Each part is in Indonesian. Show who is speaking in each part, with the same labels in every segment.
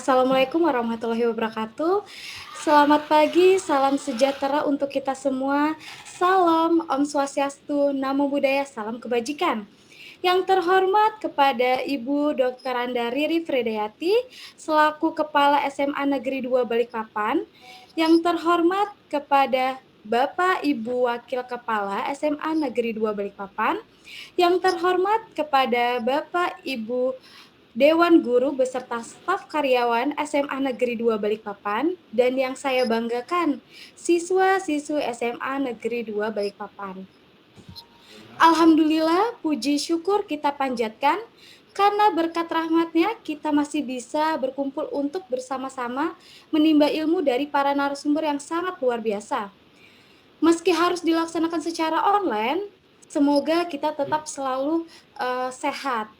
Speaker 1: Assalamualaikum warahmatullahi wabarakatuh. Selamat pagi, salam sejahtera untuk kita semua. Salam Om Swastiastu, Namo Buddhaya, salam kebajikan. Yang terhormat kepada Ibu Dr. Anda Riri Fredayati, selaku Kepala SMA Negeri 2 Balikpapan. Yang terhormat kepada Bapak Ibu Wakil Kepala SMA Negeri 2 Balikpapan. Yang terhormat kepada Bapak Ibu Dewan Guru beserta staf karyawan SMA Negeri 2 Balikpapan, dan yang saya banggakan, siswa-siswi SMA Negeri 2 Balikpapan. Alhamdulillah, puji syukur kita panjatkan, karena berkat rahmatnya kita masih bisa berkumpul untuk bersama-sama menimba ilmu dari para narasumber yang sangat luar biasa. Meski harus dilaksanakan secara online, semoga kita tetap selalu sehat.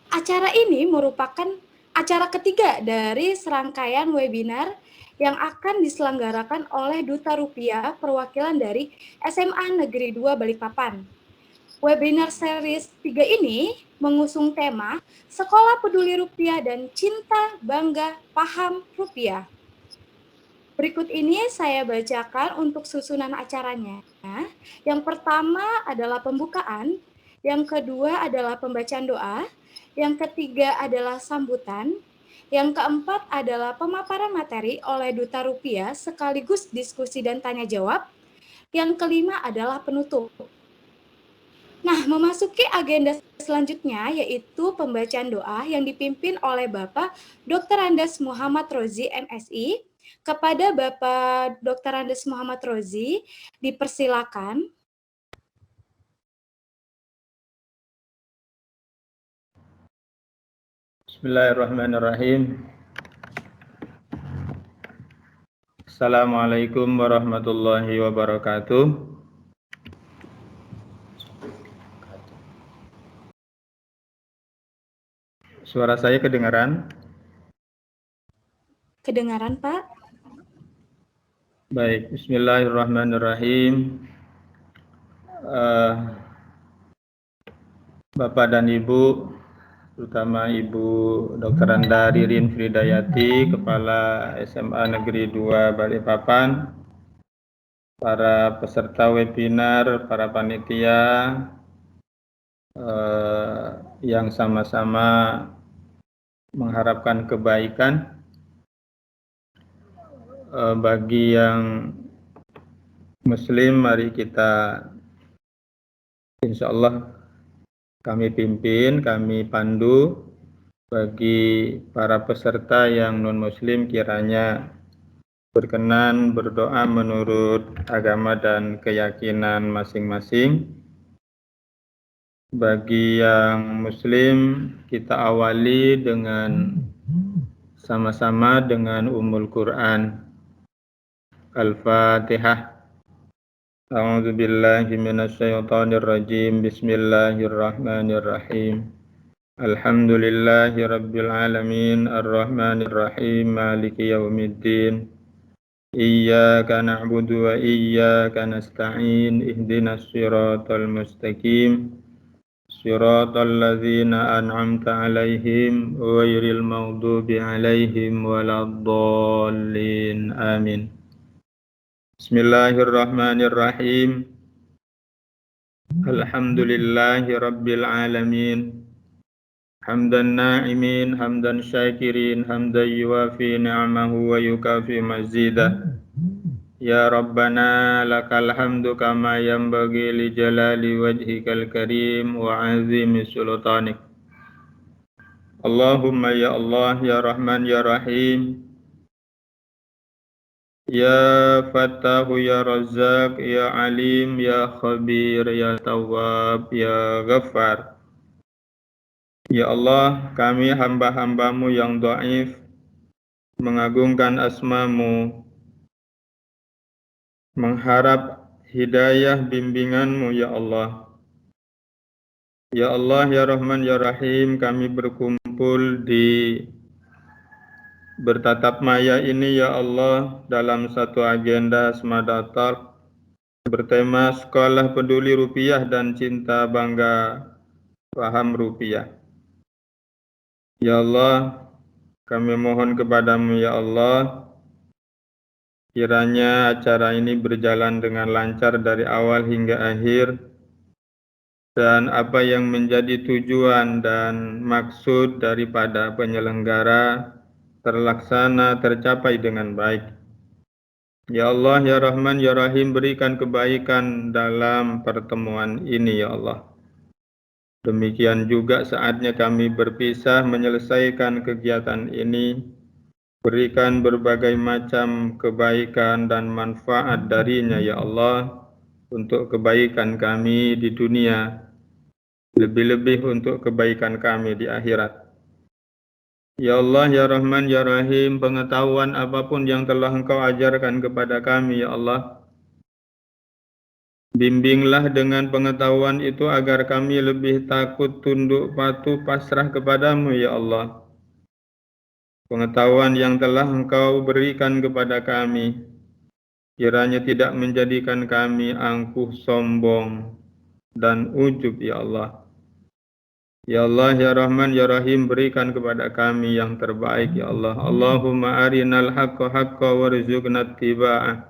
Speaker 1: Acara ini merupakan acara ketiga dari serangkaian webinar yang akan diselenggarakan oleh Duta Rupiah perwakilan dari SMA Negeri 2 Balikpapan. Webinar series 3 ini mengusung tema Sekolah Peduli Rupiah dan Cinta Bangga Paham Rupiah. Berikut ini saya bacakan untuk susunan acaranya. Yang pertama adalah pembukaan, yang kedua adalah pembacaan doa, yang ketiga adalah sambutan, yang keempat adalah pemaparan materi oleh Duta Rupiah sekaligus diskusi dan tanya jawab, yang kelima adalah penutup. Nah, memasuki agenda selanjutnya yaitu pembacaan doa yang dipimpin oleh Bapak Dr. Andes Muhammad Rozi, MSI. Kepada Bapak Dr. Andes Muhammad Rozi, dipersilakan.
Speaker 2: Bismillahirrahmanirrahim. Assalamualaikum warahmatullahi wabarakatuh. Suara saya kedengaran?
Speaker 1: Kedengaran, Pak?
Speaker 2: Baik, bismillahirrahmanirrahim. Bapak dan Ibu, terutama Ibu Dr. Anda Ririn Fridayati, Kepala SMA Negeri 2 Balikpapan, para peserta webinar, para panitia yang sama-sama mengharapkan kebaikan bagi yang Muslim. Mari kita insya Allah kami pimpin, kami pandu. Bagi para peserta yang non-Muslim kiranya berkenan berdoa menurut agama dan keyakinan masing-masing. Bagi yang Muslim, kita awali dengan sama-sama dengan Ummul Quran. Al-Fatihah. A'udzu billahi minasyaitonir rajim. Bismillahirrahmanirrahim. Alhamdulillahi rabbil alamin, arrahmanir rahim, maliki yaumiddin. Iyyaka na'budu wa iyyaka nasta'in. Ihdinas siratal mustaqim. Siratal ladzina an'amta 'alaihim ghairil maghdubi 'alaihim waladdallin. Amin. Bismillahirrahmanirrahim. Alhamdulillahi rabbil alamin. Hamdan na'imin, hamdan syakirin, hamdan yuwafi ni'amahu wa yukafi mazidah. Ya Rabbana lakal hamdu kama yanbaghi li jalali wajhikal karim wa azimi sultanik. Allahumma ya Allah, ya Rahman, ya Rahim, ya Fattahu, ya Razzaq, ya Alim, ya Khabir, ya Tawwab, ya Ghaffar. Ya Allah, kami hamba-hambamu yang dhaif mengagungkan asma-Mu, mengharap hidayah bimbingan-Mu ya Allah. Ya Allah, ya Rahman, ya Rahim, kami berkumpul di bertatap maya ini ya Allah dalam satu agenda Semada Talk bertema Sekolah Peduli Rupiah dan Cinta Bangga Paham Rupiah. Ya Allah, Kami mohon kepadamu ya Allah, kiranya acara ini berjalan dengan lancar dari awal hingga akhir, dan apa yang menjadi tujuan dan maksud daripada penyelenggara terlaksana, tercapai dengan baik. Ya Allah, ya Rahman, ya Rahim, berikan kebaikan dalam pertemuan ini ya Allah. Demikian juga saatnya kami berpisah menyelesaikan kegiatan ini. Berikan berbagai macam kebaikan dan manfaat darinya ya Allah, untuk kebaikan kami di dunia, lebih-lebih untuk kebaikan kami di akhirat. Ya Allah, ya Rahman, ya Rahim, pengetahuan apapun yang telah Engkau ajarkan kepada kami ya Allah, bimbinglah dengan pengetahuan itu agar kami lebih takut, tunduk, patuh, pasrah kepadamu ya Allah. Pengetahuan yang telah Engkau berikan kepada kami, kiranya tidak menjadikan kami angkuh, sombong, dan ujub ya Allah. Ya Allah, ya Rahman, ya Rahim, berikan kepada kami yang terbaik ya Allah. Allahumma arinal haqqa haqqa warzuqna ittiba'ah,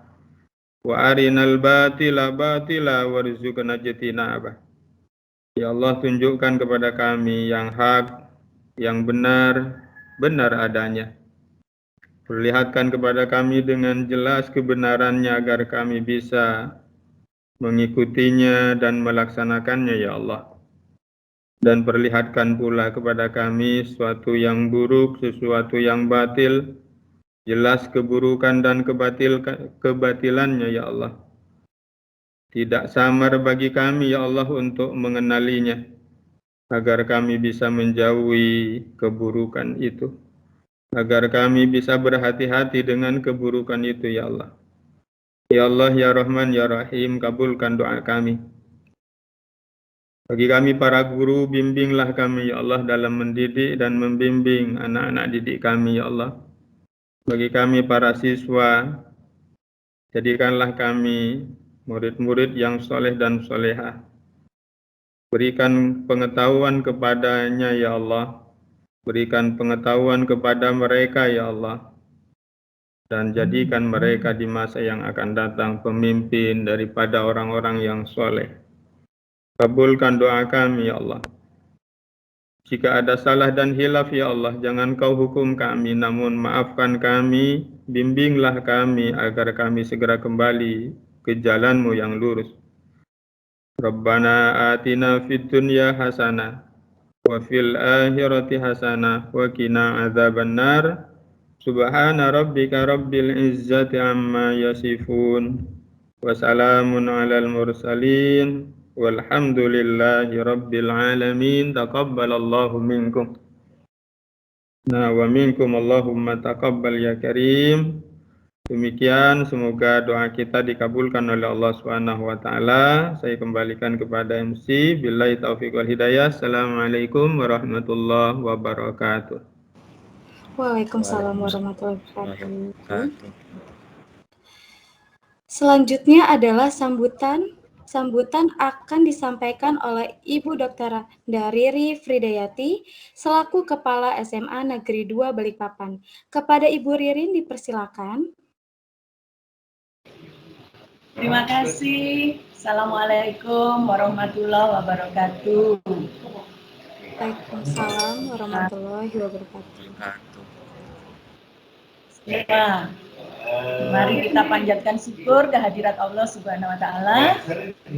Speaker 2: wa arinal batila batila warzuqna ijtinabah. Ya Allah, tunjukkan kepada kami yang hak, yang benar, benar adanya. Perlihatkan kepada kami dengan jelas kebenarannya agar kami bisa mengikutinya dan melaksanakannya ya Allah. Dan perlihatkan pula kepada kami sesuatu yang buruk, sesuatu yang batil, jelas keburukan dan kebatilannya ya Allah. Tidak samar bagi kami ya Allah untuk mengenalinya, agar kami bisa menjauhi keburukan itu, agar kami bisa berhati-hati dengan keburukan itu ya Allah. Ya Allah, ya Rahman, ya Rahim, kabulkan doa kami. Bagi kami para guru, bimbinglah kami ya Allah dalam mendidik dan membimbing anak-anak didik kami ya Allah. Bagi kami para siswa, jadikanlah kami murid-murid yang soleh dan solehah. Berikan pengetahuan kepadanya ya Allah. Berikan pengetahuan kepada mereka ya Allah. Dan jadikan mereka di masa yang akan datang pemimpin daripada orang-orang yang soleh. Kabulkan doa kami ya Allah. Jika ada salah dan hilaf ya Allah, jangan Kau hukum kami, namun maafkan kami, bimbinglah kami agar kami segera kembali ke jalan-Mu yang lurus. Rabbana atina fid dunya hasanah wa fil akhirati hasanah wa qina adzabannar. Subhana rabbika rabbil izzati amma yasifun. Wa salamun alal mursalin. Walhamdulillahi rabbil alamin. Taqabbalallahu minkum. Nah, wa minkum Allahumma taqabbal ya karim. Demikian, semoga doa kita dikabulkan oleh Allah Subhanahu wa taala. Saya kembalikan kepada MC. Billahi taufiq wal hidayah. Assalamualaikum warahmatullahi wabarakatuh.
Speaker 1: Waalaikumsalam warahmatullahi wabarakatuh. Selanjutnya adalah sambutan akan disampaikan oleh Ibu Dr. Riri Fridayati selaku Kepala SMA Negeri 2 Balikpapan. Kepada Ibu Ririn dipersilakan.
Speaker 3: Terima kasih. Assalamualaikum warahmatullahi wabarakatuh.
Speaker 1: Waalaikumsalam warahmatullahi wabarakatuh.
Speaker 3: Ya, mari kita panjatkan syukur kehadirat Allah Subhanahu wa taala.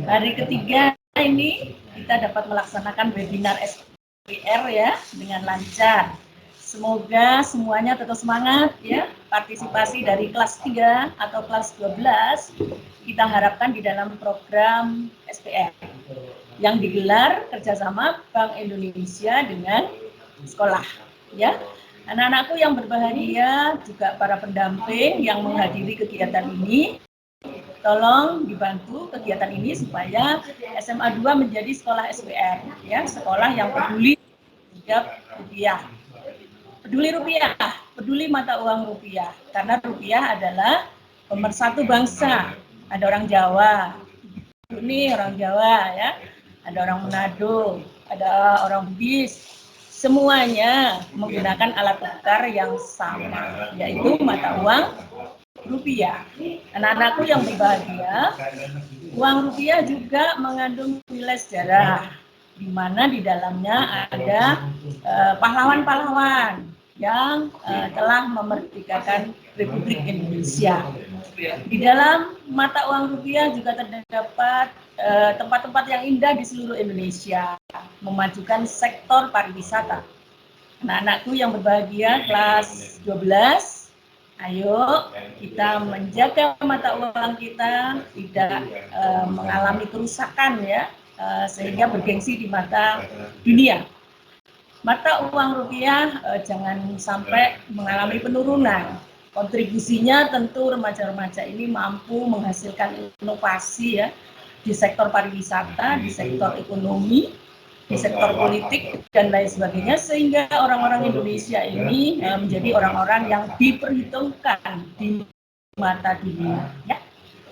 Speaker 3: Hari ketiga ini kita dapat melaksanakan webinar SPR ya dengan lancar. Semoga semuanya tetap semangat ya. Partisipasi dari kelas 3 atau kelas 12 kita harapkan di dalam program SPR yang digelar kerjasama Bank Indonesia dengan sekolah ya. Anak-anakku yang berbahagia, juga para pendamping yang menghadiri kegiatan ini, tolong dibantu kegiatan ini supaya SMA 2 menjadi sekolah SPR, ya, sekolah yang peduli terhadap rupiah. Peduli rupiah, peduli mata uang rupiah, karena rupiah adalah pemersatu bangsa. Ada orang Jawa, ini orang Jawa ya, ada orang Manado, ada orang Bugis. semuanya menggunakan alat tukar yang sama, yaitu mata uang rupiah. Anak-anakku yang berbahagia, uang rupiah juga mengandung nilai sejarah, di mana di dalamnya ada pahlawan-pahlawan yang telah memerdekakan Republik Indonesia. Di dalam mata uang rupiah juga terdapat tempat-tempat yang indah di seluruh Indonesia, memajukan sektor pariwisata. Anak-anakku yang berbahagia kelas 12, ayo kita menjaga mata uang kita tidak mengalami kerusakan ya, sehingga bergengsi di mata dunia. Mata uang rupiah jangan sampai mengalami penurunan. Kontribusinya tentu remaja-remaja ini mampu menghasilkan inovasi ya di sektor pariwisata, di sektor ekonomi, di sektor politik dan lain sebagainya, sehingga orang-orang Indonesia ini menjadi orang-orang yang diperhitungkan di mata dunia. Ya.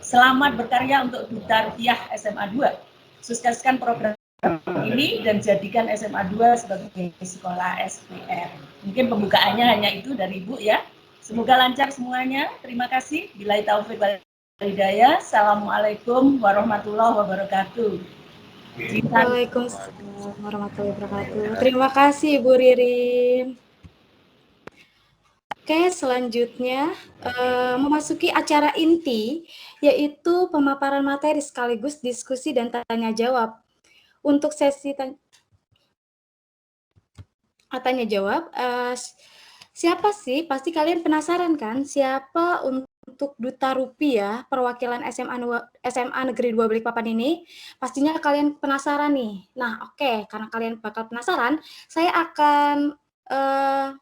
Speaker 3: Selamat berkarya untuk Duta Rupiah SMA 2. Sukseskan program ini dan jadikan SMA 2 sebagai sekolah SPR. Mungkin pembukaannya hanya itu dari Ibu ya. Semoga lancar semuanya. Terima kasih. Billahi taufiq wal hidayah. Assalamualaikum warahmatullahi wabarakatuh.
Speaker 1: Waalaikumsalam warahmatullahi wabarakatuh. Terima kasih Ibu Ririn. Oke, selanjutnya memasuki acara inti, yaitu pemaparan materi sekaligus diskusi dan tanya jawab. Untuk sesi tanya jawab, siapa sih? Pasti kalian penasaran kan? Siapa untuk Duta Rupiah perwakilan SMA Negeri 2 Balikpapan ini? Pastinya kalian penasaran nih. Nah, oke, karena kalian bakal penasaran, saya akan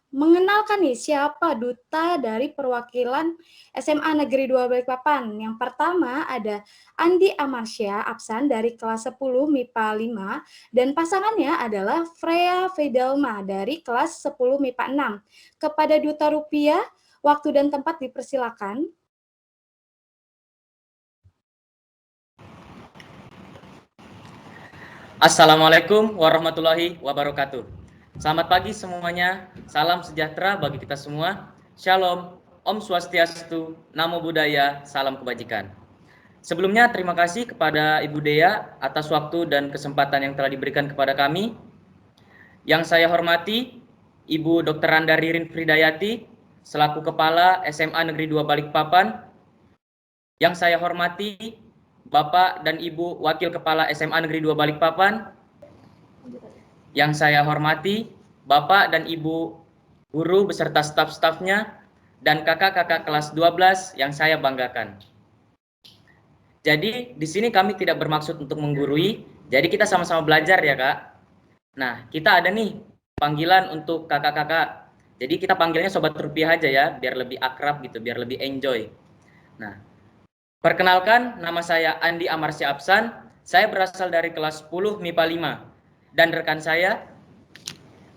Speaker 1: mengenalkan nih siapa duta dari perwakilan SMA Negeri 2 Balikpapan. Yang pertama ada Andi Amarsya Absan dari kelas 10 MIPA 5 dan pasangannya adalah Freya Fedelma dari kelas 10 MIPA 6. Kepada Duta Rupiah, waktu dan tempat dipersilakan.
Speaker 4: Assalamualaikum warahmatullahi wabarakatuh. Selamat pagi semuanya, salam sejahtera bagi kita semua. Shalom, Om Swastiastu, Namo Buddhaya, salam kebajikan. Sebelumnya terima kasih kepada Ibu Dea atas waktu dan kesempatan yang telah diberikan kepada kami. Yang saya hormati Ibu Dr. Randa Ririn Fridayati selaku Kepala SMA Negeri 2 Balikpapan. Yang saya hormati Bapak dan Ibu Wakil Kepala SMA Negeri 2 Balikpapan. Yang saya hormati Bapak dan Ibu guru beserta staf-stafnya dan kakak-kakak kelas 12 yang saya banggakan. Jadi di sini kami tidak bermaksud untuk menggurui, jadi kita sama-sama belajar ya Kak. Nah, kita ada nih panggilan untuk kakak-kakak. Jadi kita panggilnya Sobat Rupiah aja ya, biar lebih akrab gitu, biar lebih enjoy. Nah, perkenalkan nama saya Andi Amarsya Absan, saya berasal dari kelas 10 MIPA 5. Dan rekan saya.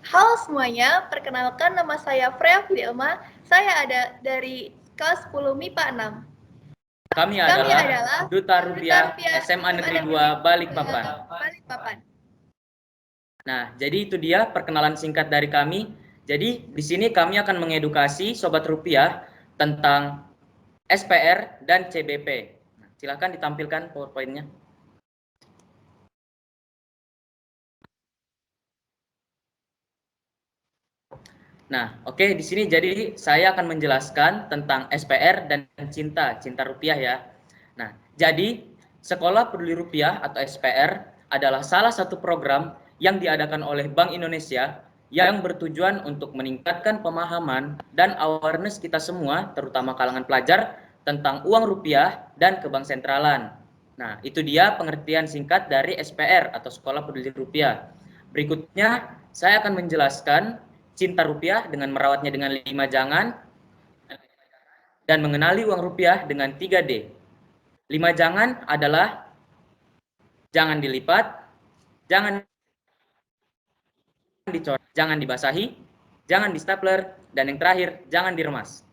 Speaker 5: Halo semuanya, perkenalkan nama saya Freya Fidelma, saya ada dari kelas 10 MIPA 6.
Speaker 4: Kami adalah Duta Rupiah SMA Negeri 2 Balikpapan. Nah, jadi itu dia perkenalan singkat dari kami. Jadi di sini kami akan mengedukasi Sobat Rupiah tentang SPR dan CBP. Nah, silakan ditampilkan PowerPoint-nya. Nah, oke, di sini jadi saya akan menjelaskan tentang SPR dan cinta rupiah ya. Nah, jadi Sekolah Peduli Rupiah atau SPR adalah salah satu program yang diadakan oleh Bank Indonesia yang bertujuan untuk meningkatkan pemahaman dan awareness kita semua, terutama kalangan pelajar, tentang uang rupiah dan kebank sentralan. Nah, itu dia pengertian singkat dari SPR atau Sekolah Peduli Rupiah. Berikutnya, saya akan menjelaskan cinta rupiah dengan merawatnya dengan 5 jangan dan mengenali uang rupiah dengan 3D. 5 jangan adalah jangan dilipat, jangan dicoret, jangan dibasahi, jangan di-stapler, dan yang terakhir jangan diremas.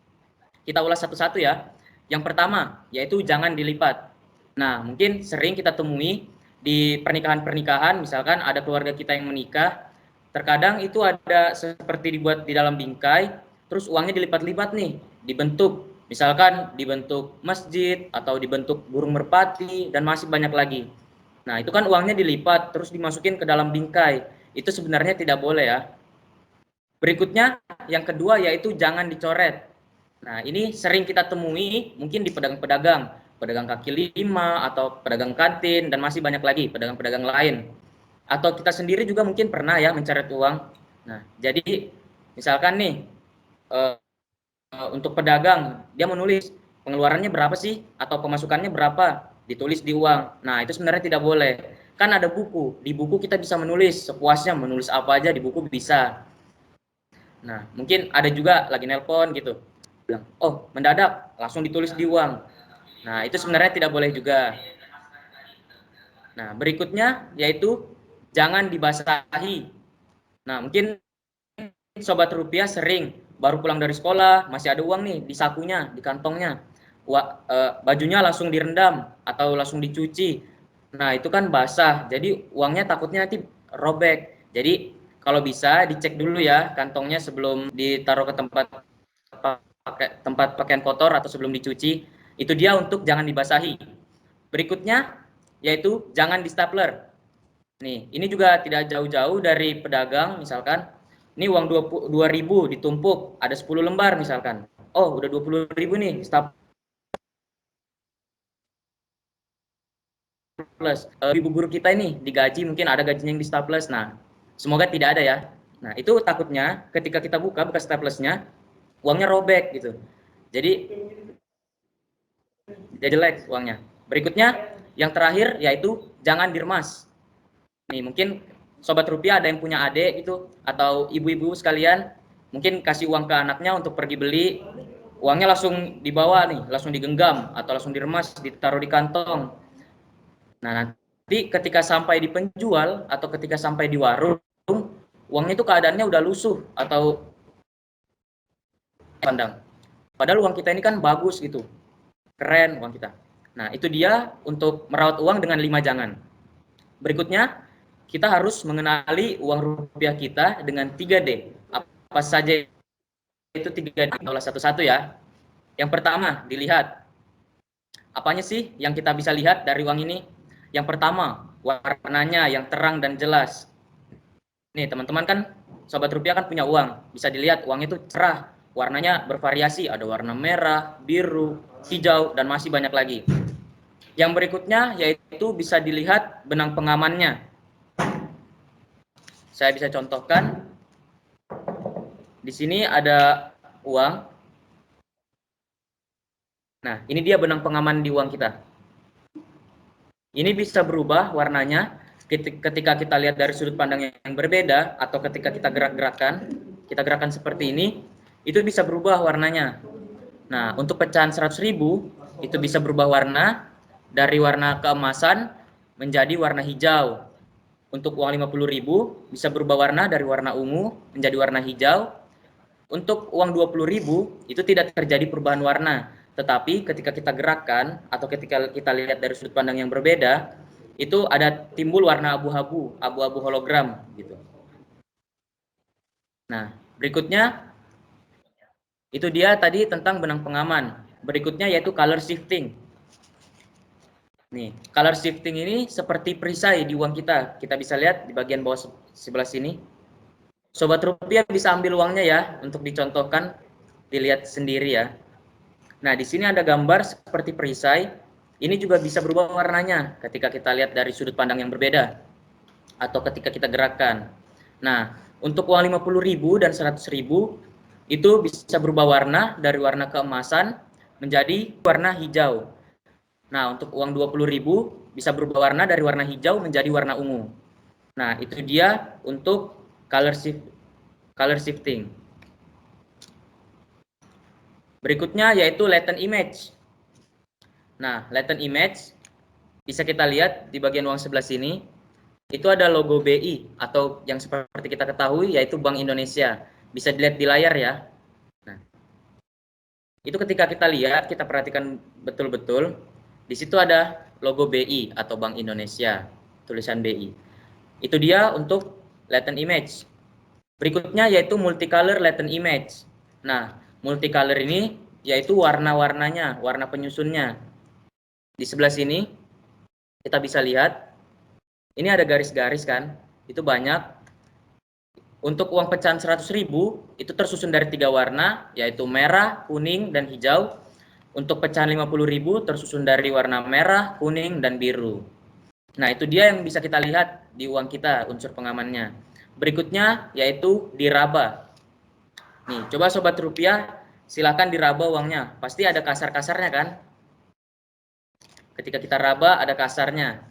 Speaker 4: Kita ulas satu-satu ya. Yang pertama yaitu jangan dilipat. Nah, mungkin sering kita temui di pernikahan-pernikahan, misalkan ada keluarga kita yang menikah, Terkadang itu ada seperti dibuat di dalam bingkai, terus uangnya dilipat-lipat nih, dibentuk. Misalkan dibentuk masjid atau dibentuk burung merpati dan masih banyak lagi. Nah, itu kan uangnya dilipat terus dimasukin ke dalam bingkai. Itu sebenarnya tidak boleh ya. Berikutnya yang kedua yaitu jangan dicoret. Nah, ini sering kita temui mungkin di pedagang-pedagang, pedagang kaki lima atau pedagang kantin dan masih banyak lagi pedagang-pedagang lain. Atau kita sendiri juga mungkin pernah ya mencoret uang. Nah, jadi misalkan nih untuk pedagang dia menulis pengeluarannya berapa sih atau pemasukannya berapa, ditulis di uang. Nah, itu sebenarnya tidak boleh. Kan ada buku, di buku kita bisa menulis sepuasnya, menulis apa aja di buku bisa. Nah, mungkin ada juga lagi nelpon gitu, bilang, oh mendadak langsung ditulis di uang. Nah, itu sebenarnya tidak boleh juga. Nah, berikutnya yaitu jangan dibasahi. Nah, mungkin Sobat Rupiah sering baru pulang dari sekolah, masih ada uang nih di sakunya, di kantongnya. Bajunya langsung direndam atau langsung dicuci. Nah, itu kan basah. Jadi uangnya takutnya nanti robek. Jadi kalau bisa dicek dulu ya kantongnya sebelum ditaruh ke tempat pakaian kotor atau sebelum dicuci. Itu dia untuk jangan dibasahi. Berikutnya yaitu jangan di stapler. Nih, ini juga tidak jauh-jauh dari pedagang misalkan. Ini uang 2.000 ditumpuk, ada 10 lembar misalkan. Oh, udah 20.000 nih staples. Ibu guru kita ini digaji mungkin ada gajinya yang di staples. Nah, semoga tidak ada ya. Nah, itu takutnya ketika kita buka bekas staplesnya, uangnya robek gitu. Jadi jelek uangnya. Berikutnya yang terakhir yaitu jangan diremas. Nih, mungkin Sobat Rupiah ada yang punya adik itu atau ibu-ibu sekalian mungkin kasih uang ke anaknya untuk pergi beli, uangnya langsung dibawa nih, langsung digenggam atau langsung diremas, ditaruh di kantong. Nah, nanti ketika sampai di penjual atau ketika sampai di warung, uangnya itu keadaannya udah lusuh atau pandang. Padahal uang kita ini kan bagus gitu, keren uang kita. Nah, itu dia untuk merawat uang dengan 5 jangan. Berikutnya, kita harus mengenali uang rupiah kita dengan 3D. Apa saja itu 3D? Olah satu-satu ya. Yang pertama, dilihat. Apanya sih yang kita bisa lihat dari uang ini? Yang pertama, warnanya yang terang dan jelas. Nih, teman-teman kan, Sobat Rupiah kan punya uang. Bisa dilihat uangnya itu cerah. Warnanya bervariasi, ada warna merah, biru, hijau, dan masih banyak lagi. Yang berikutnya yaitu bisa dilihat benang pengamannya. Saya bisa contohkan. Di sini ada uang. Nah, ini dia benang pengaman di uang kita. Ini bisa berubah warnanya ketika kita lihat dari sudut pandang yang berbeda atau ketika kita gerakan seperti ini, itu bisa berubah warnanya. Nah, untuk pecahan 100.000 itu bisa berubah warna dari warna keemasan menjadi warna hijau. Untuk uang 50.000 bisa berubah warna dari warna ungu menjadi warna hijau. Untuk uang 20.000 itu tidak terjadi perubahan warna, tetapi ketika kita gerakkan atau ketika kita lihat dari sudut pandang yang berbeda, itu ada timbul warna abu-abu, abu-abu hologram gitu. Nah, berikutnya itu dia tadi tentang benang pengaman. Berikutnya yaitu color shifting. Nih, color shifting ini seperti perisai di uang kita. Kita bisa lihat di bagian bawah sebelah sini. Sobat Rupiah bisa ambil uangnya ya untuk dicontohkan, dilihat sendiri ya. Nah, di sini ada gambar seperti perisai. Ini juga bisa berubah warnanya ketika kita lihat dari sudut pandang yang berbeda atau ketika kita gerakkan. Nah, untuk uang 50.000 dan 100.000 itu bisa berubah warna dari warna keemasan menjadi warna hijau. Nah, untuk uang 20.000 bisa berubah warna dari warna hijau menjadi warna ungu. Nah, itu dia untuk color shifting. Berikutnya yaitu latent image. Nah, latent image bisa kita lihat di bagian uang sebelah sini. Itu ada logo BI atau yang seperti kita ketahui yaitu Bank Indonesia. Bisa dilihat di layar ya. Nah, itu ketika kita lihat, kita perhatikan betul-betul. Di situ ada logo BI atau Bank Indonesia, tulisan BI. Itu dia untuk latent image. Berikutnya yaitu multicolor latent image. Nah, multicolor ini yaitu warna-warnanya, warna penyusunnya. Di sebelah sini kita bisa lihat, ini ada garis-garis kan, itu banyak. Untuk uang pecahan 100.000 itu tersusun dari 3 warna, yaitu merah, kuning, dan hijau. Untuk pecahan 50.000 tersusun dari warna merah, kuning, dan biru. Nah, itu dia yang bisa kita lihat di uang kita, unsur pengamannya. Berikutnya yaitu diraba. Nih, coba sobat rupiah, silakan diraba uangnya. Pasti ada kasar-kasarnya kan? Ketika kita raba ada kasarnya.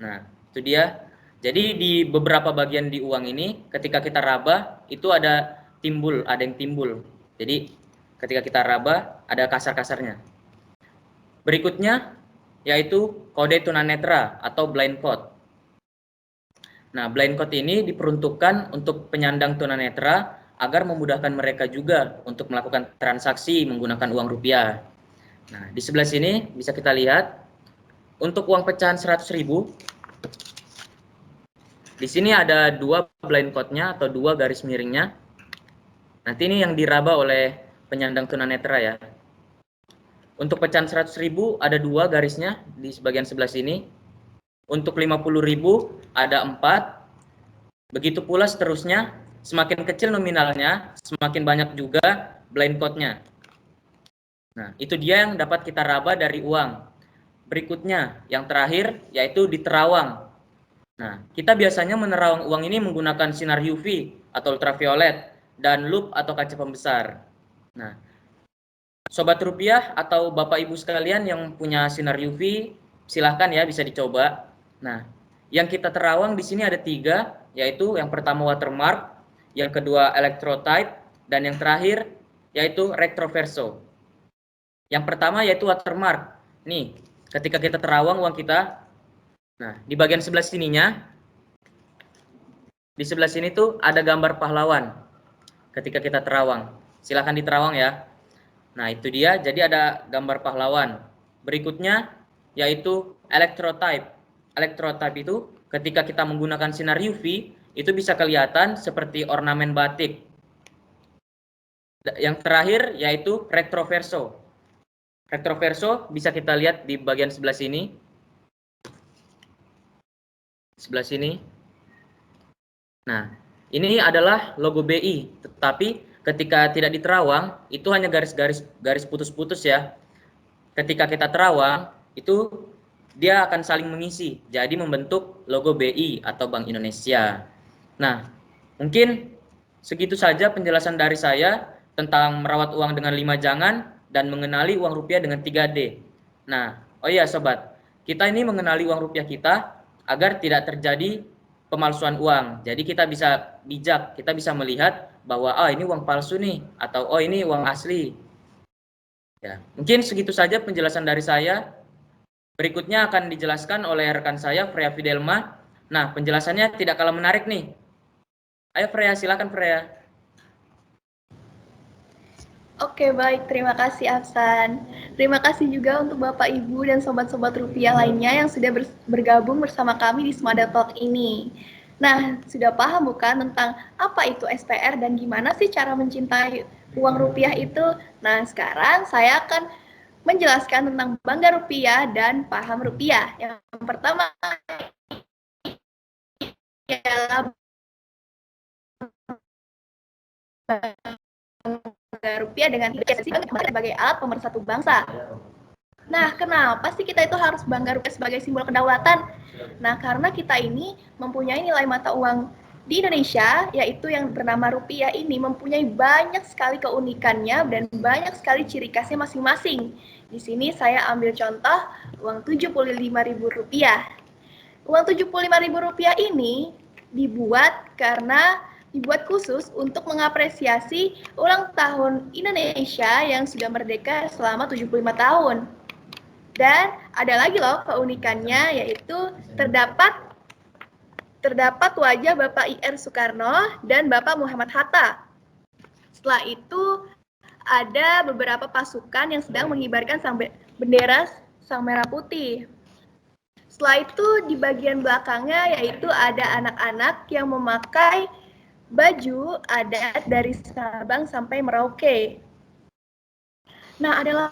Speaker 4: Nah, itu dia. Jadi di beberapa bagian di uang ini, ketika kita raba itu ada yang timbul. Jadi ketika kita raba ada kasar-kasarnya. Berikutnya yaitu kode tunanetra atau blind code. Nah, blind code ini diperuntukkan untuk penyandang tunanetra agar memudahkan mereka juga untuk melakukan transaksi menggunakan uang rupiah. Nah, di sebelah sini bisa kita lihat untuk uang pecahan 100.000. Di sini ada 2 blind code-nya atau 2 garis miringnya. Nanti ini yang diraba oleh penyandang tunanetra ya. Untuk pecahan 100.000 ada 2 garisnya di bagian sebelah sini. Untuk 50.000 ada 4. Begitu pula seterusnya, semakin kecil nominalnya, semakin banyak juga blind code-nya. Nah, itu dia yang dapat kita raba dari uang. Berikutnya, yang terakhir yaitu di terawang. Nah, kita biasanya menerawang uang ini menggunakan sinar UV atau ultraviolet dan loop atau kaca pembesar. Nah, sobat rupiah atau Bapak Ibu sekalian yang punya sinar UV, silahkan ya bisa dicoba. Nah, yang kita terawang di sini ada 3, yaitu yang pertama watermark, yang kedua electrotype, dan yang terakhir yaitu retroverso. Yang pertama yaitu watermark. Nih, ketika kita terawang uang kita, nah di bagian sebelah sininya, di sebelah sini tuh ada gambar pahlawan. Ketika kita terawang, silahkan diterawang ya. Nah itu dia, jadi ada gambar pahlawan. Berikutnya yaitu electrotype. Electrotype itu ketika kita menggunakan sinar UV itu bisa kelihatan seperti ornamen batik. Yang terakhir yaitu retroverso. Retroverso bisa kita lihat di bagian sebelah sini. Sebelah sini. Nah, ini adalah logo BI, tetapi ketika tidak diterawang itu hanya garis putus-putus ya. Ketika kita terawang itu dia akan saling mengisi, jadi membentuk logo BI atau Bank Indonesia. Nah, mungkin segitu saja penjelasan dari saya tentang merawat uang dengan 5 jangan dan mengenali uang rupiah dengan 3D. Nah, oh iya sobat, kita ini mengenali uang rupiah kita agar tidak terjadi pemalsuan uang. Jadi kita bisa bijak, kita bisa melihat bahwa ini uang palsu nih, atau ini uang asli. Ya, mungkin segitu saja penjelasan dari saya. Berikutnya akan dijelaskan oleh rekan saya, Freya Fidelma. Nah, penjelasannya tidak kalah menarik nih. Ayo Freya, silakan Freya.
Speaker 5: Oke, baik. Terima kasih, Afsan. Terima kasih juga untuk Bapak, Ibu, dan Sobat-Sobat Rupiah lainnya yang sudah bergabung bersama kami di Smada Talk ini. Nah, sudah paham bukan tentang apa itu SPR dan gimana sih cara mencintai uang rupiah itu? Nah, sekarang saya akan menjelaskan tentang bangga rupiah dan paham rupiah. Yang pertama ialah bangga rupiah dengan sebagai alat pemersatu bangsa. Nah, kenapa sih kita itu harus bangga rupiah sebagai simbol kedaulatan? Nah, karena kita ini mempunyai nilai mata uang di Indonesia, yaitu yang bernama rupiah ini mempunyai banyak sekali keunikannya dan banyak sekali ciri khasnya masing-masing. Di sini saya ambil contoh uang Rp75.000. Uang Rp75.000 ini dibuat khusus untuk mengapresiasi ulang tahun Indonesia yang sudah merdeka selama 75 tahun. Dan ada lagi loh keunikannya, yaitu terdapat wajah Bapak I.R. Soekarno dan Bapak Muhammad Hatta. Setelah itu ada beberapa pasukan yang sedang mengibarkan bendera sang merah putih. Setelah itu di bagian belakangnya yaitu ada anak-anak yang memakai Baju adat dari Sabang sampai Merauke. Nah, adalah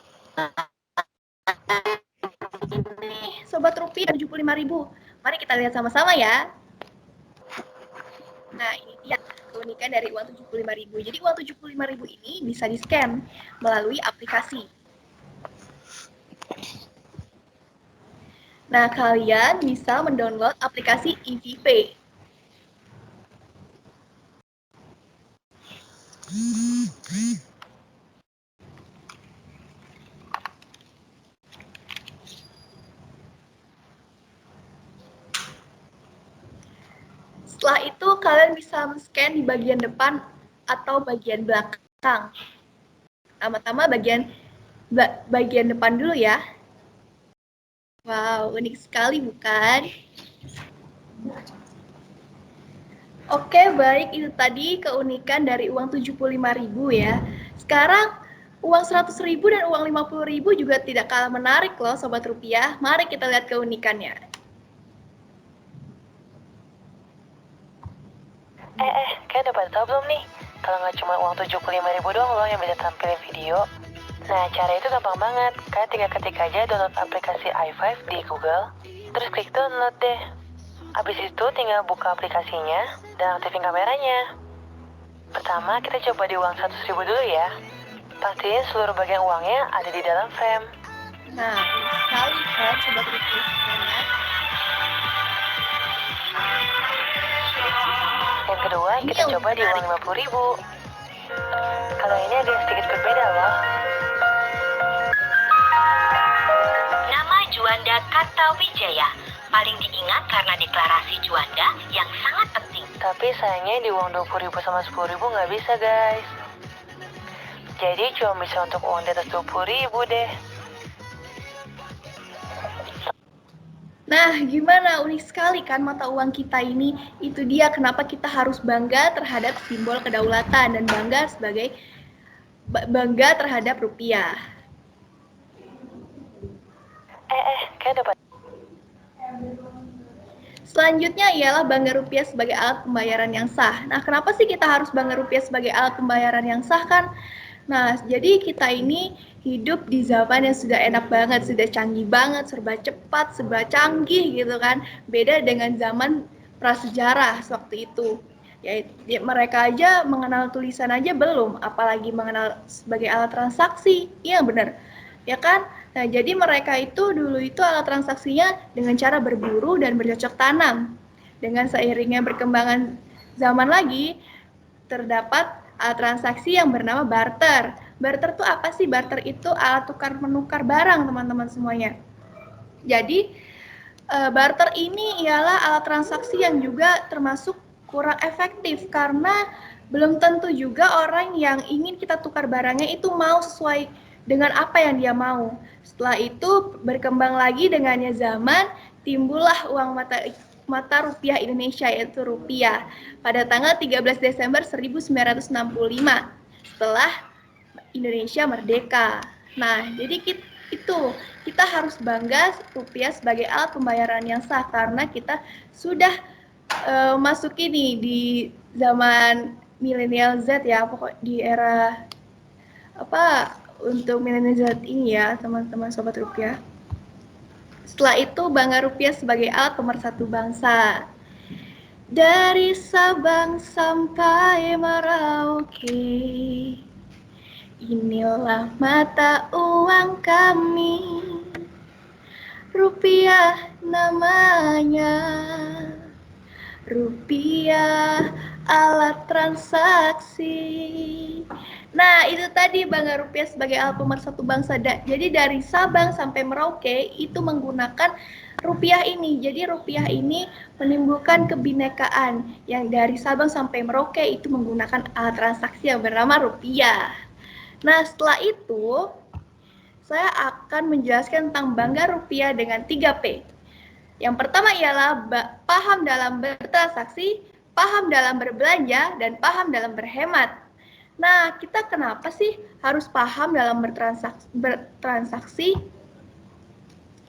Speaker 5: ini Sobat Rupiah 75.000. Mari kita lihat sama-sama ya. Nah, ini dia keunikan dari uang 75.000. Jadi uang 75.000 ini bisa di-scan melalui aplikasi. Nah, kalian bisa mendownload aplikasi EasyPay. Setelah itu kalian bisa men-scan di bagian depan atau bagian belakang. Pertama-tama bagian depan dulu ya. Wow, unik sekali bukan? Oke, baik, itu tadi keunikan dari uang 75.000 ya. Sekarang uang 100.000 dan uang 50.000 juga tidak kalah menarik loh Sobat Rupiah. Mari kita lihat keunikannya.
Speaker 6: Kayak udah pada tahu belum nih? Kalau nggak cuma uang 75.000 doang loh yang bisa tampilin video. Nah, cara itu gampang banget. Kalian tinggal ketik aja download aplikasi i5 di Google, terus klik download deh. Abis itu tinggal buka aplikasinya dan aktifin kameranya. Pertama, kita coba di uang 100.000 dulu ya. Pastiin seluruh bagian uangnya ada di dalam frame.
Speaker 5: Nah, sekali kan Sobat Rupiah.
Speaker 6: Yang kedua, kita coba di uang 50.000. Kalau ini agak sedikit berbeda loh.
Speaker 7: Nama Juanda Kartawijaya paling diingat karena deklarasi Juanda yang sangat penting.
Speaker 6: Tapi sayangnya di uang 20.000 sama 10.000 nggak bisa guys. Jadi cuma bisa untuk uang di atas 20.000 deh.
Speaker 5: Nah, gimana? Unik sekali kan mata uang kita ini. Itu dia kenapa kita harus bangga terhadap simbol kedaulatan dan bangga terhadap rupiah.
Speaker 6: Kayak dapat.
Speaker 5: Selanjutnya ialah bangga rupiah sebagai alat pembayaran yang sah. Nah, kenapa sih kita harus bangga rupiah sebagai alat pembayaran yang sah kan? Nah, jadi kita ini hidup di zaman yang sudah enak banget, sudah canggih banget, serba cepat, serba canggih gitu kan. Beda dengan zaman prasejarah waktu itu. Ya, mereka aja mengenal tulisan aja belum, apalagi mengenal sebagai alat transaksi. Iya benar. Ya kan? Nah, jadi mereka itu dulu itu alat transaksinya dengan cara berburu dan bercocok tanam. Dengan seiringnya berkembangan zaman lagi, terdapat alat transaksi yang bernama barter. Barter itu apa sih? Barter itu alat tukar menukar barang, teman-teman semuanya. Jadi, barter ini ialah alat transaksi yang juga termasuk kurang efektif karena belum tentu juga orang yang ingin kita tukar barangnya itu mau sesuai dengan apa yang dia mau. Setelah itu berkembang lagi dengannya zaman, timbullah uang mata rupiah Indonesia yaitu rupiah pada tanggal 13 Desember 1965 setelah Indonesia merdeka. Nah, jadi kita harus bangga rupiah sebagai alat pembayaran yang sah karena kita sudah masuk ini di zaman milenial Z ya, pokok di era apa untuk milenial Z ini ya, teman-teman Sobat Rupiah. Setelah itu bangga rupiah sebagai alat pemersatu bangsa. Dari Sabang sampai Merauke, inilah mata uang kami, rupiah namanya. Rupiah alat transaksi. Nah, itu tadi bangga rupiah sebagai alat pemersatu bangsa. Jadi dari Sabang sampai Merauke itu menggunakan rupiah ini. Jadi rupiah ini menimbulkan kebinekaan. Yang dari Sabang sampai Merauke itu menggunakan alat transaksi yang bernama rupiah. Nah, setelah itu saya akan menjelaskan tentang bangga rupiah dengan 3P. Yang pertama ialah paham dalam bertransaksi, paham dalam berbelanja, dan paham dalam berhemat. Nah, kita kenapa sih harus paham dalam bertransaksi?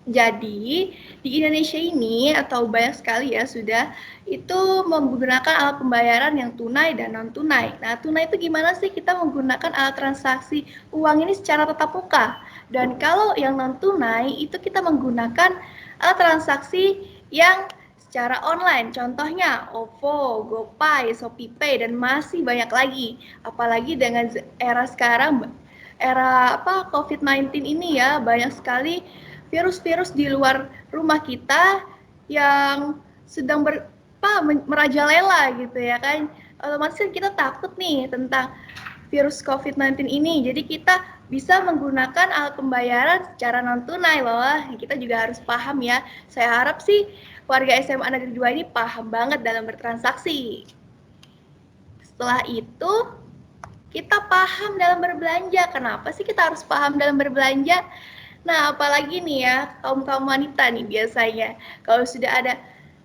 Speaker 5: Jadi di Indonesia ini atau banyak sekali ya sudah itu menggunakan alat pembayaran yang tunai dan non tunai. Nah, tunai itu gimana sih kita menggunakan alat transaksi uang ini secara tatap muka. Dan kalau yang non tunai itu kita menggunakan alat transaksi yang secara online. Contohnya OVO, GoPay, ShopeePay dan masih banyak lagi. Apalagi dengan era sekarang era COVID-19 ini ya, banyak sekali virus-virus di luar rumah kita yang sedang merajalela gitu ya kan. Otomatis kita takut nih tentang virus COVID-19 ini. Jadi kita bisa menggunakan alat pembayaran secara non tunai loh. Kita juga harus paham ya. Saya harap sih warga SMA Negeri 2 ini paham banget dalam bertransaksi. Setelah itu kita paham dalam berbelanja. Kenapa sih kita harus paham dalam berbelanja? Nah, apalagi nih ya, kaum-kaum wanita nih biasanya. Kalau sudah ada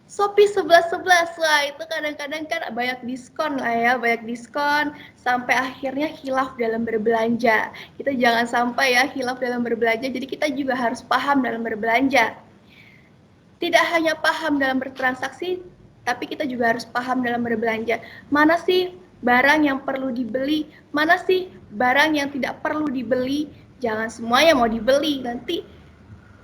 Speaker 5: Shopee 11.11, wah itu kadang-kadang kan banyak diskon lah ya, banyak diskon sampai akhirnya khilaf dalam berbelanja. Kita jangan sampai ya khilaf dalam berbelanja, jadi kita juga harus paham dalam berbelanja. Tidak hanya paham dalam bertransaksi, tapi kita juga harus paham dalam berbelanja. Mana sih barang yang perlu dibeli, mana sih barang yang tidak perlu dibeli. Jangan semuanya mau dibeli, nanti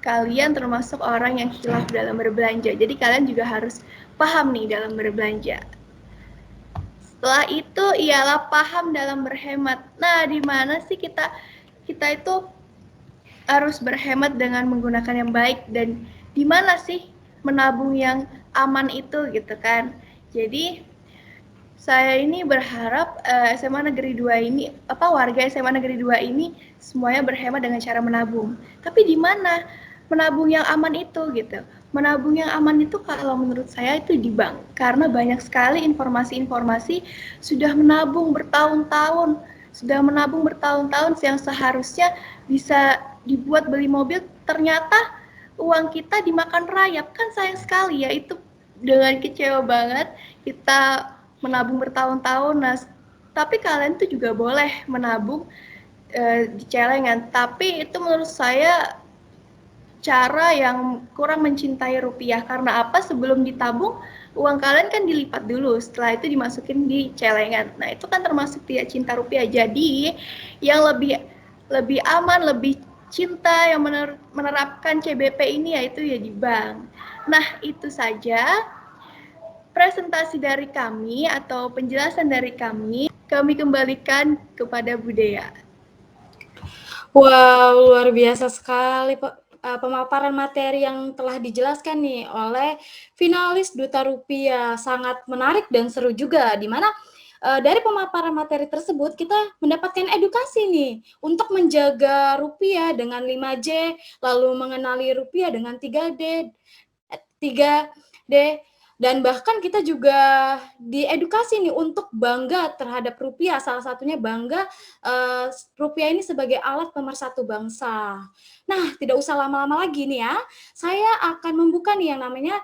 Speaker 5: kalian termasuk orang yang khilaf dalam berbelanja. Jadi kalian juga harus paham nih dalam berbelanja. Setelah itu ialah paham dalam berhemat. Nah, di mana sih kita itu harus berhemat dengan menggunakan yang baik dan di mana sih menabung yang aman itu gitu kan. Jadi saya ini berharap SMA Negeri 2 ini, warga SMA Negeri 2 ini semuanya berhemat dengan cara menabung. Tapi di mana menabung yang aman itu gitu? Menabung yang aman itu kalau menurut saya itu di bank. Karena banyak sekali informasi-informasi sudah menabung bertahun-tahun yang seharusnya bisa dibuat beli mobil, ternyata uang kita dimakan rayap. Kan sayang sekali ya, itu dengan kecewa banget kita menabung bertahun-tahun. Nah, tapi kalian tuh juga boleh menabung di celengan. Tapi itu menurut saya cara yang kurang mencintai rupiah. Karena apa? Sebelum ditabung, uang kalian kan dilipat dulu. Setelah itu dimasukin di celengan. Nah, itu kan termasuk tidak cinta rupiah. Jadi, yang lebih aman, lebih cinta yang menerapkan CBP ini yaitu ya di bank. Nah, itu saja presentasi dari kami atau penjelasan dari kami kembalikan kepada Bu Dea.
Speaker 1: Wow, luar biasa sekali pemaparan materi yang telah dijelaskan nih oleh finalis Duta Rupiah. Sangat menarik dan seru juga, di mana dari pemaparan materi tersebut kita mendapatkan edukasi nih untuk menjaga rupiah dengan 5J, lalu mengenali rupiah dengan 3D, dan bahkan kita juga diedukasi nih untuk bangga terhadap rupiah. Salah satunya bangga rupiah ini sebagai alat pemersatu bangsa. Nah, tidak usah lama-lama lagi nih ya. Saya akan membuka nih yang namanya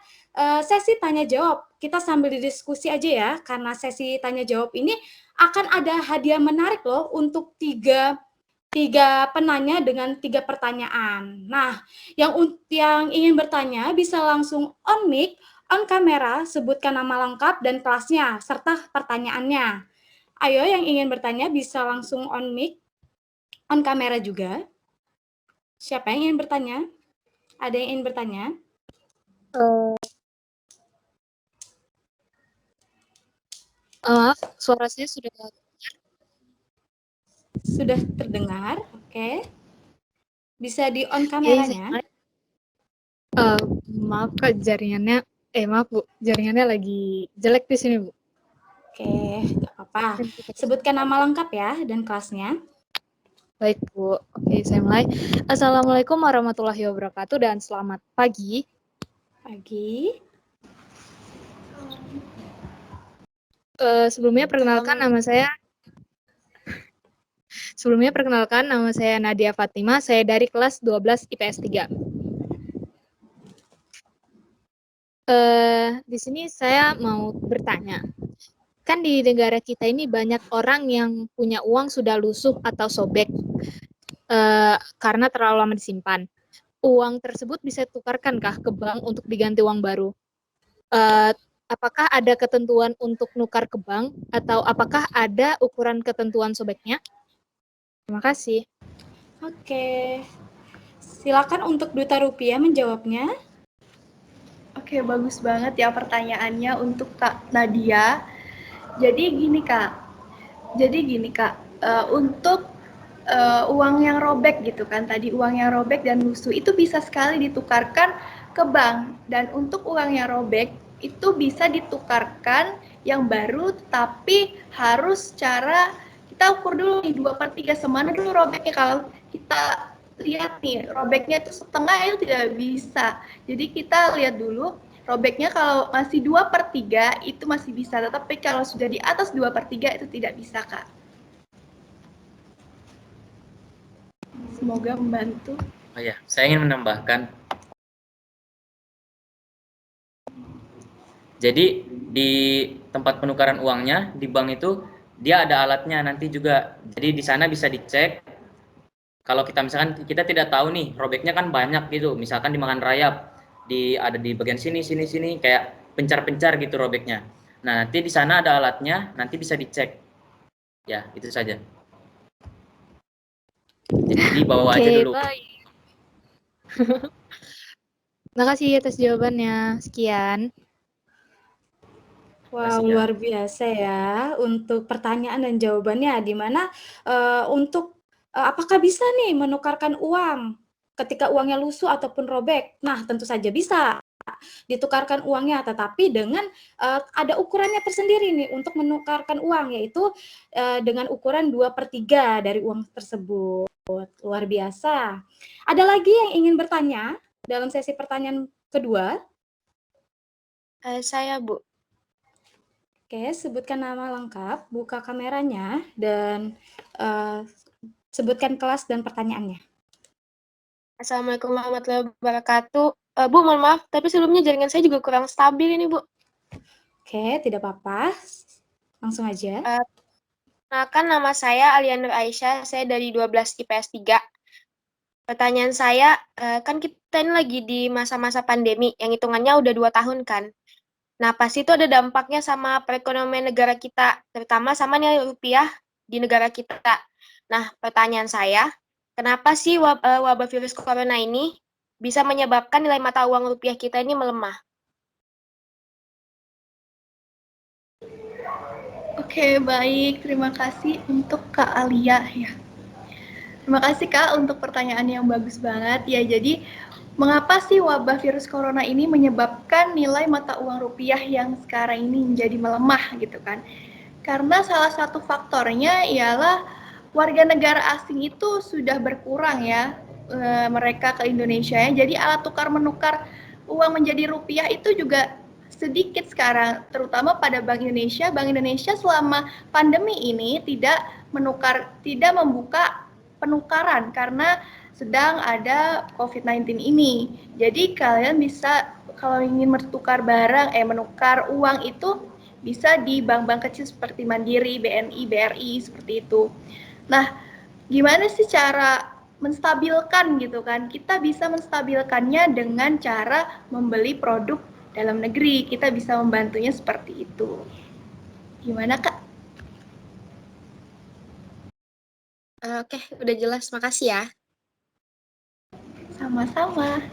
Speaker 1: sesi tanya jawab. Kita sambil diskusi aja ya, karena sesi tanya jawab ini akan ada hadiah menarik loh untuk tiga penanya dengan 3 pertanyaan. Nah, yang ingin bertanya bisa langsung on mic, on kamera, sebutkan nama lengkap dan kelasnya, serta pertanyaannya. Ayo yang ingin bertanya bisa langsung on mic, on kamera juga. Siapa yang ingin bertanya? Ada yang ingin bertanya?
Speaker 8: Suara saya sudah
Speaker 1: terdengar, oke. Bisa di on kameranya.
Speaker 8: Maaf Kak, maaf Bu, jaringannya lagi jelek di sini Bu.
Speaker 1: Oke, nggak apa-apa. Sebutkan nama lengkap ya dan kelasnya.
Speaker 8: Baik Bu, oke saya mulai. Assalamualaikum warahmatullahi wabarakatuh dan selamat pagi.
Speaker 1: Pagi.
Speaker 8: Sebelumnya perkenalkan nama saya Nadia Fatima, saya dari kelas 12 IPS 3. Di sini saya mau bertanya. Kan di negara kita ini banyak orang yang punya uang sudah lusuh atau sobek karena terlalu lama disimpan. uang tersebut bisa ditukarkankah ke bank untuk diganti uang baru? Apakah ada ketentuan untuk nukar ke bank atau apakah ada ukuran ketentuan sobeknya? Terima kasih.
Speaker 1: Oke, silakan untuk Duta Rupiah menjawabnya.
Speaker 5: Oke, bagus banget ya pertanyaannya untuk Kak Nadia. Jadi gini Kak, untuk uang yang robek gitu kan, tadi uang yang robek dan lusuh itu bisa sekali ditukarkan ke bank. Dan untuk uang yang robek itu bisa ditukarkan yang baru, tapi harus cara kita ukur dulu nih 2/3 semana dulu robeknya. Kalau kita lihat nih robeknya itu setengah itu tidak bisa. Jadi kita lihat dulu robeknya, kalau masih 2/3 itu masih bisa, tetapi kalau sudah di atas 2/3 itu tidak bisa, Kak. Semoga membantu.
Speaker 4: Oh ya, saya ingin menambahkan. Jadi di tempat penukaran uangnya di bank itu dia ada alatnya nanti juga. Jadi di sana bisa dicek. Kalau kita misalkan kita tidak tahu nih robeknya kan banyak gitu, misalkan dimakan rayap, ada di bagian sini kayak pencar-pencar gitu robeknya. Nah nanti di sana ada alatnya, nanti bisa dicek. Ya itu saja. Jadi bawa aja dulu.
Speaker 8: Baik. Terima kasih atas jawabannya. Sekian.
Speaker 1: Wow, luar biasa ya untuk pertanyaan dan jawabannya, di mana untuk apakah bisa nih menukarkan uang ketika uangnya lusuh ataupun robek? Nah, tentu saja bisa ditukarkan uangnya, tetapi dengan ada ukurannya tersendiri nih untuk menukarkan uang, yaitu dengan ukuran 2/3 dari uang tersebut. Luar biasa. Ada lagi yang ingin bertanya dalam sesi pertanyaan kedua?
Speaker 9: Saya, Bu.
Speaker 1: Oke, sebutkan nama lengkap, buka kameranya, dan sebutkan kelas dan pertanyaannya.
Speaker 9: Assalamualaikum warahmatullahi wabarakatuh. Bu, mohon maaf, tapi sebelumnya jaringan saya juga kurang stabil ini, Bu.
Speaker 1: Oke, tidak apa-apa. Langsung aja.
Speaker 9: Kan nama saya Alianur Aisyah, saya dari 12 IPS 3. Pertanyaan saya, kan kita ini lagi di masa-masa pandemi, yang hitungannya udah 2 tahun kan. Nah, pasti itu ada dampaknya sama perekonomian negara kita, terutama sama nilai rupiah di negara kita. Nah, pertanyaan saya, kenapa sih wabah virus corona ini bisa menyebabkan nilai mata uang rupiah kita ini melemah?
Speaker 5: Oke, baik. Terima kasih untuk Kak Alia ya. Terima kasih Kak untuk pertanyaan yang bagus banget. Ya, jadi mengapa sih wabah virus corona ini menyebabkan nilai mata uang rupiah yang sekarang ini menjadi melemah gitu kan? Karena salah satu faktornya ialah warga negara asing itu sudah berkurang ya, mereka ke Indonesia ya. Jadi alat tukar menukar uang menjadi rupiah itu juga sedikit sekarang, terutama pada Bank Indonesia. Bank Indonesia selama pandemi ini tidak membuka penukaran karena sedang ada COVID-19 ini. Jadi kalian bisa kalau ingin menukar uang itu bisa di bank-bank kecil seperti Mandiri, BNI, BRI seperti itu. Nah, gimana sih cara menstabilkan gitu kan? Kita bisa menstabilkannya dengan cara membeli produk dalam negeri. Kita bisa membantunya seperti itu. Gimana, Kak?
Speaker 9: Oke, udah jelas. Makasih ya.
Speaker 5: Sama-sama.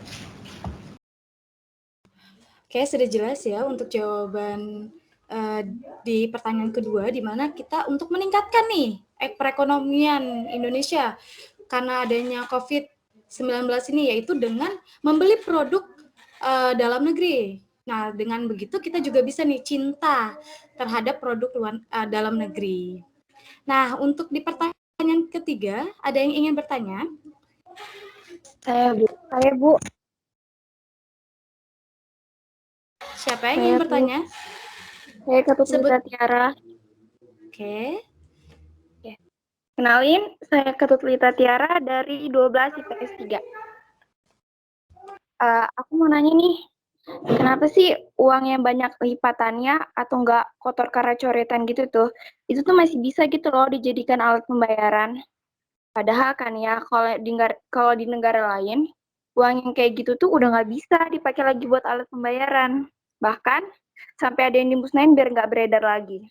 Speaker 1: Oke, sudah jelas ya untuk jawaban di pertanyaan kedua, di mana kita untuk meningkatkan nih perekonomian Indonesia karena adanya COVID-19 ini, yaitu dengan membeli produk dalam negeri. Nah, dengan begitu kita juga bisa nih cinta terhadap produk dalam negeri. Nah, untuk di pertanyaan ketiga, ada yang ingin bertanya?
Speaker 9: Saya, Bu.
Speaker 1: Siapa yang ingin bertanya?
Speaker 9: Saya Ketut Tiara.
Speaker 1: Oke.
Speaker 9: Kenalin, saya Ketut Tiara dari 12 IPS 3. Aku mau nanya nih, kenapa sih uang yang banyak lipatannya atau enggak kotor karena coretan gitu tuh, itu tuh masih bisa gitu loh dijadikan alat pembayaran. Padahal kan ya, kalau di negara lain,
Speaker 10: uang yang kayak gitu tuh udah nggak bisa dipakai lagi buat alat pembayaran. Bahkan sampai ada yang dimusnahin biar nggak beredar lagi.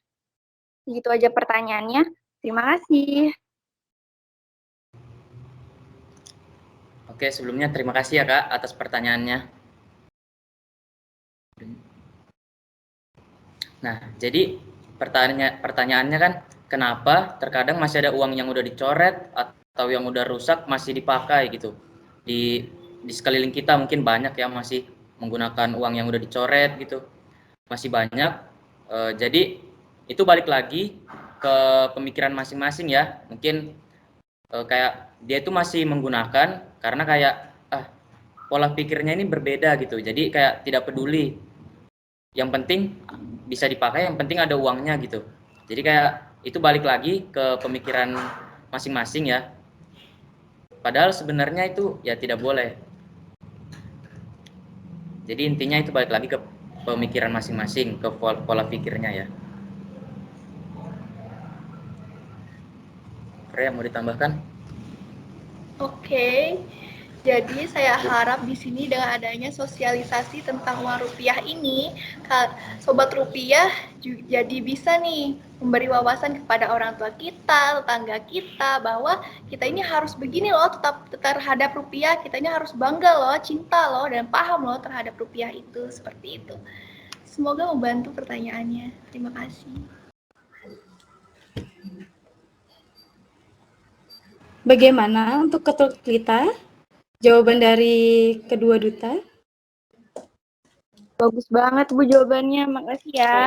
Speaker 10: Gitu aja pertanyaannya. Terima kasih.
Speaker 4: Oke, sebelumnya terima kasih ya Kak atas pertanyaannya. Nah, jadi pertanyaannya kan kenapa terkadang masih ada uang yang udah dicoret atau yang udah rusak masih dipakai gitu. Di sekeliling kita mungkin banyak ya masih menggunakan uang yang udah dicoret gitu. Masih banyak. Jadi itu balik lagi ke pemikiran masing-masing ya. Mungkin kayak dia itu masih menggunakan karena kayak pola pikirnya ini berbeda gitu. Jadi kayak tidak peduli. Yang penting bisa dipakai, yang penting ada uangnya gitu. Jadi kayak itu balik lagi ke pemikiran masing-masing ya. Padahal sebenarnya itu ya tidak boleh. Jadi intinya itu balik lagi ke pemikiran masing-masing, ke pola pikirnya ya. Freya mau ditambahkan?
Speaker 5: Oke, jadi saya harap di sini dengan adanya sosialisasi tentang uang rupiah ini, Sobat Rupiah jadi bisa nih memberi wawasan kepada orang tua kita, tetangga kita, bahwa kita ini harus begini loh tetap terhadap rupiah, kita ini harus bangga loh, cinta loh, dan paham loh terhadap rupiah itu, seperti itu. Semoga membantu pertanyaannya. Terima kasih.
Speaker 1: Bagaimana untuk Ketua kita? Jawaban dari kedua duta?
Speaker 10: Bagus banget Bu jawabannya, makasih ya.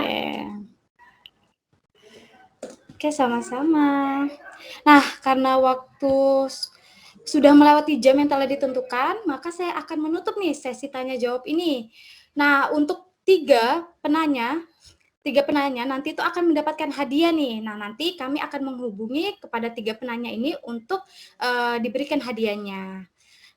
Speaker 1: Oke, sama-sama. Nah, karena waktu sudah melewati jam yang telah ditentukan, maka saya akan menutup nih sesi tanya jawab ini. Nah, untuk tiga penanya nanti itu akan mendapatkan hadiah nih. Nah, nanti kami akan menghubungi kepada tiga penanya ini untuk diberikan hadiahnya.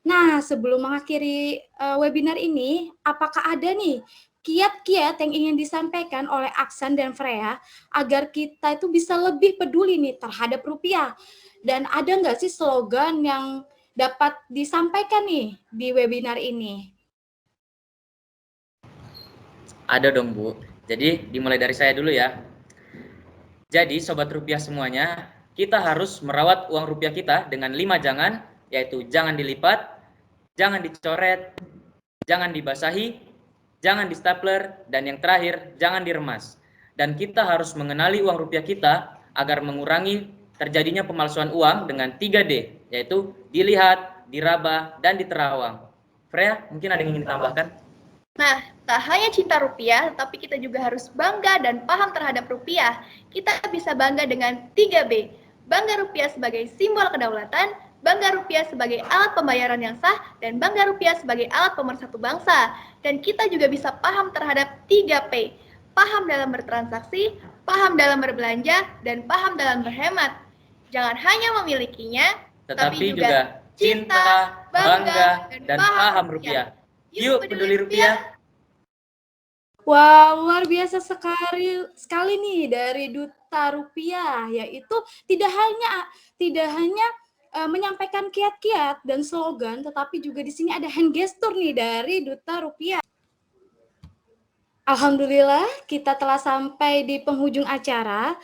Speaker 1: Nah, sebelum mengakhiri webinar ini, apakah ada nih kiat-kiat yang ingin disampaikan oleh Aksan dan Freya agar kita itu bisa lebih peduli nih terhadap rupiah? Dan ada nggak sih slogan yang dapat disampaikan nih di webinar ini?
Speaker 4: Ada dong Bu. Jadi dimulai dari saya dulu ya. Jadi Sobat Rupiah semuanya, kita harus merawat uang rupiah kita dengan 5 jangan, yaitu jangan dilipat, jangan dicoret, jangan dibasahi, jangan di-stapler, dan yang terakhir, jangan diremas. Dan kita harus mengenali uang rupiah kita agar mengurangi terjadinya pemalsuan uang dengan 3D, yaitu dilihat, diraba, dan diterawang. Freya, mungkin ada yang ingin ditambahkan?
Speaker 5: Nah, tak hanya cinta rupiah, tetapi kita juga harus bangga dan paham terhadap rupiah. Kita bisa bangga dengan 3B. Bangga rupiah sebagai simbol kedaulatan, bangga rupiah sebagai alat pembayaran yang sah, dan bangga rupiah sebagai alat pemersatu bangsa. Dan kita juga bisa paham terhadap 3P. Paham dalam bertransaksi, paham dalam berbelanja, dan paham dalam berhemat. Jangan hanya memilikinya,
Speaker 4: tetapi juga cinta, bangga, dan paham rupiah. Yuk peduli rupiah.
Speaker 1: Wow, luar biasa sekali nih dari Duta Rupiah, yaitu tidak hanya menyampaikan kiat-kiat dan slogan, tetapi juga di sini ada hand gesture nih dari Duta Rupiah. Alhamdulillah kita telah sampai di penghujung acara.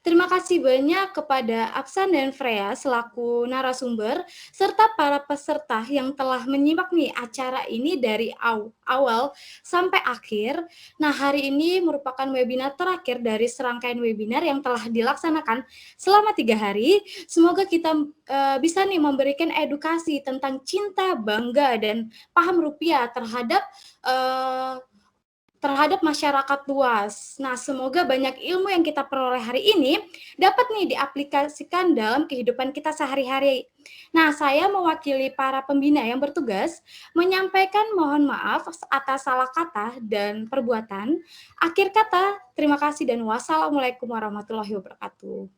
Speaker 1: Terima kasih banyak kepada Aksan dan Freya selaku narasumber, serta para peserta yang telah menyimak nih acara ini dari awal sampai akhir. Nah, hari ini merupakan webinar terakhir dari serangkaian webinar yang telah dilaksanakan selama 3 hari. Semoga kita bisa nih memberikan edukasi tentang cinta, bangga, dan paham rupiah terhadap masyarakat luas. Nah, semoga banyak ilmu yang kita peroleh hari ini dapat nih diaplikasikan dalam kehidupan kita sehari-hari. Nah, saya mewakili para pembina yang bertugas menyampaikan mohon maaf atas salah kata dan perbuatan. Akhir kata, terima kasih dan wassalamualaikum warahmatullahi wabarakatuh.